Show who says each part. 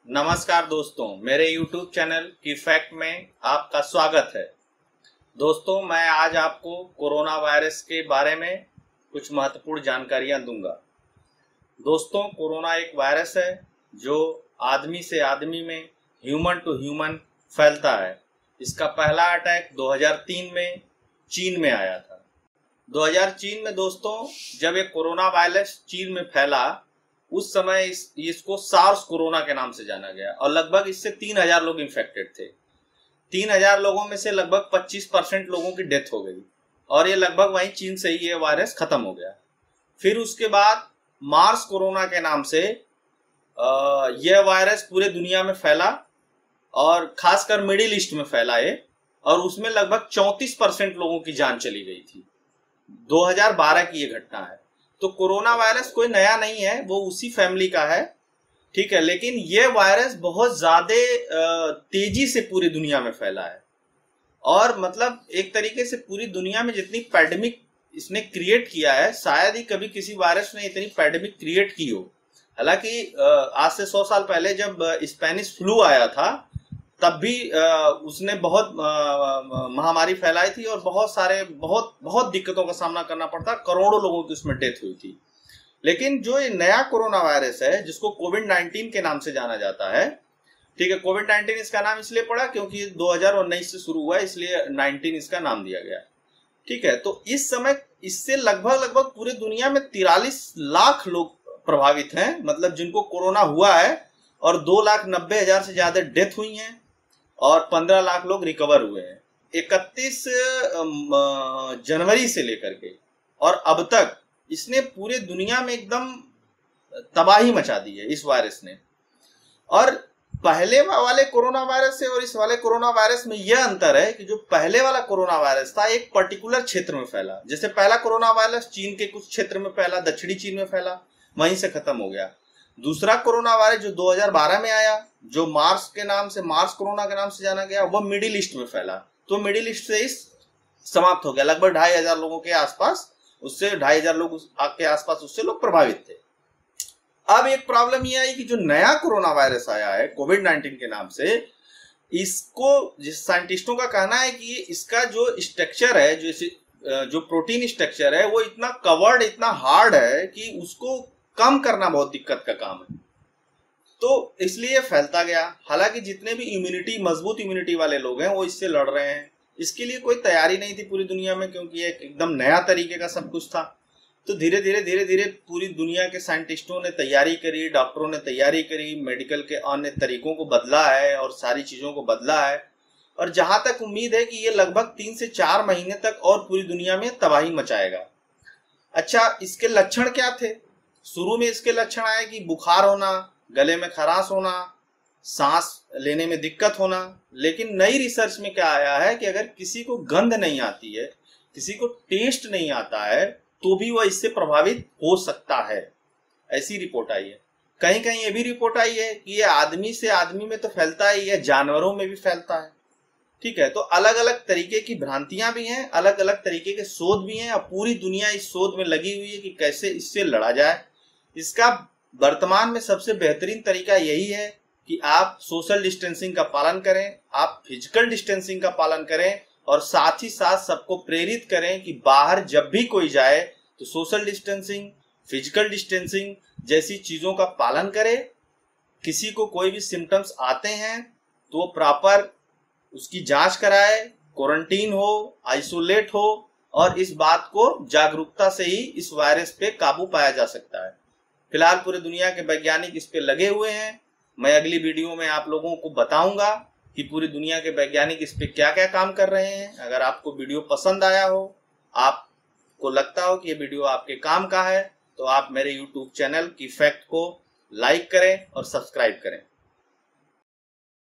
Speaker 1: नमस्कार दोस्तों, मेरे YouTube चैनल की फैक्ट में आपका स्वागत है। दोस्तों, मैं आज आपको कोरोना वायरस के बारे में कुछ महत्वपूर्ण जानकारियां दूंगा। दोस्तों, कोरोना एक वायरस है जो आदमी से आदमी में, ह्यूमन टू ह्यूमन फैलता है। इसका पहला अटैक 2003 में चीन में आया था। 2003 में दोस्तों, जब ये कोरोना वायरस चीन में फैला, उस समय इसको सार्स कोरोना के नाम से जाना गया और लगभग इससे 3000 लोग इन्फेक्टेड थे। 3000 लोगों में से लगभग 25% लोगों की डेथ हो गई और ये लगभग वहीं चीन से ही ये वायरस खत्म हो गया। फिर उसके बाद मार्स कोरोना के नाम से यह वायरस पूरे दुनिया में फैला और खासकर मिडिल ईस्ट में फैला है और उसमें लगभग 34% लोगों की जान चली गई थी। 2012 की ये घटना है। तो कोरोना वायरस कोई नया नहीं है, वो उसी फैमिली का है, ठीक है। लेकिन ये वायरस बहुत ज्यादा तेजी से पूरी दुनिया में फैला है और मतलब एक तरीके से पूरी दुनिया में जितनी पैंडेमिक इसने क्रिएट किया है, शायद ही कभी किसी वायरस ने इतनी पैंडेमिक क्रिएट की हो। हालांकि आज से 100 साल पहले जब स्पेनिश फ्लू आया था, तब भी उसने बहुत महामारी फैलाई थी और बहुत दिक्कतों का सामना करना पड़ता, करोड़ों लोगों की उसमें डेथ हुई थी। लेकिन जो ये नया कोरोना वायरस है, जिसको कोविड-19 के नाम से जाना जाता है, ठीक है। कोविड-19 इसका नाम इसलिए पड़ा क्योंकि 2019 से शुरू हुआ, इसलिए 19 इसका नाम दिया गया, ठीक है। तो इस समय इससे लगभग पूरी दुनिया में 43 लाख लोग प्रभावित हैं, मतलब जिनको कोरोना हुआ है, और 2,90,000 से ज्यादा डेथ हुई हैं और 15 लाख लोग रिकवर हुए हैं 31 जनवरी से लेकर के। और अब तक इसने पूरे दुनिया में एकदम तबाही मचा दी है इस वायरस ने। और पहले वाले कोरोना वायरस से और इस वाले कोरोना वायरस में यह अंतर है कि जो पहले वाला कोरोना वायरस था, एक पर्टिकुलर क्षेत्र में फैला। जैसे पहला कोरोना वायरस चीन के कुछ क्षेत्र में फैला, दक्षिणी चीन में फैला, वहीं से खत्म हो गया। दूसरा कोरोना वायरस जो 2012 में आया, जो मार्स कोरोना के नाम से जाना गया, वह मिडिल ईस्ट में फैला। तो मिडिल ईस्ट से समाप्त हो गया। लगभग 2500 लोगों के आसपास उससे 2500 लोग के आसपास उससे लोग प्रभावित थे। अब एक प्रॉब्लम यह आई कि जो नया कोरोना वायरस आया है कोविड-19 के नाम से, इसको जिस साइंटिस्टों का कहना है कि इसका जो स्ट्रक्चर है, जो प्रोटीन स्ट्रक्चर है, वो इतना कवर्ड, इतना हार्ड है कि उसको कम करना बहुत दिक्कत का काम है। तो इसलिए फैलता गया। हालांकि जितने भी मजबूत इम्यूनिटी वाले लोग हैं, वो इससे लड़ रहे हैं। इसके लिए कोई तैयारी नहीं थी पूरी दुनिया में, क्योंकि एक एकदम नया तरीके का सब कुछ था। तो धीरे धीरे पूरी दुनिया के साइंटिस्टों ने तैयारी करी, डॉक्टरों ने तैयारी करी, मेडिकल के अन्य तरीकों को बदला है और सारी चीजों को बदला है। और जहां तक उम्मीद है कि ये लगभग 3 से 4 महीने तक और पूरी दुनिया में तबाही मचाएगा। अच्छा, इसके लक्षण क्या थे? शुरू में इसके लक्षण आए कि बुखार होना, गले में खराश होना, सांस लेने में दिक्कत होना। लेकिन नई रिसर्च में क्या आया है कि अगर किसी को गंध नहीं आती है, किसी को टेस्ट नहीं आता है, तो भी वह इससे प्रभावित हो सकता है। ऐसी रिपोर्ट आई है। कहीं कहीं ये भी रिपोर्ट आई है कि ये आदमी से आदमी में तो फैलता है, यह जानवरों में भी फैलता है, ठीक है। तो अलग अलग तरीके की भ्रांतियां भी हैं, अलग अलग तरीके के शोध भी हैं और पूरी दुनिया इस शोध में लगी हुई है कि कैसे इससे लड़ा जाए। इसका वर्तमान में सबसे बेहतरीन तरीका यही है कि आप सोशल डिस्टेंसिंग का पालन करें, आप फिजिकल डिस्टेंसिंग का पालन करें और साथ ही साथ सबको प्रेरित करें कि बाहर जब भी कोई जाए तो सोशल डिस्टेंसिंग, फिजिकल डिस्टेंसिंग जैसी चीजों का पालन करे। किसी को कोई भी सिम्टम्स आते हैं तो वो प्रॉपर उसकी जांच कराए, क्वारंटीन हो, आइसोलेट हो, और इस बात को जागरूकता से ही इस वायरस पे काबू पाया जा सकता है। फिलहाल पूरे दुनिया के वैज्ञानिक इस पे लगे हुए हैं। मैं अगली वीडियो में आप लोगों को बताऊंगा कि पूरी दुनिया के वैज्ञानिक इस पे क्या क्या काम कर रहे हैं। अगर आपको वीडियो पसंद आया हो, आपको लगता हो कि ये वीडियो आपके काम का है, तो आप मेरे YouTube चैनल की फैक्ट को लाइक करें और सब्सक्राइब करें।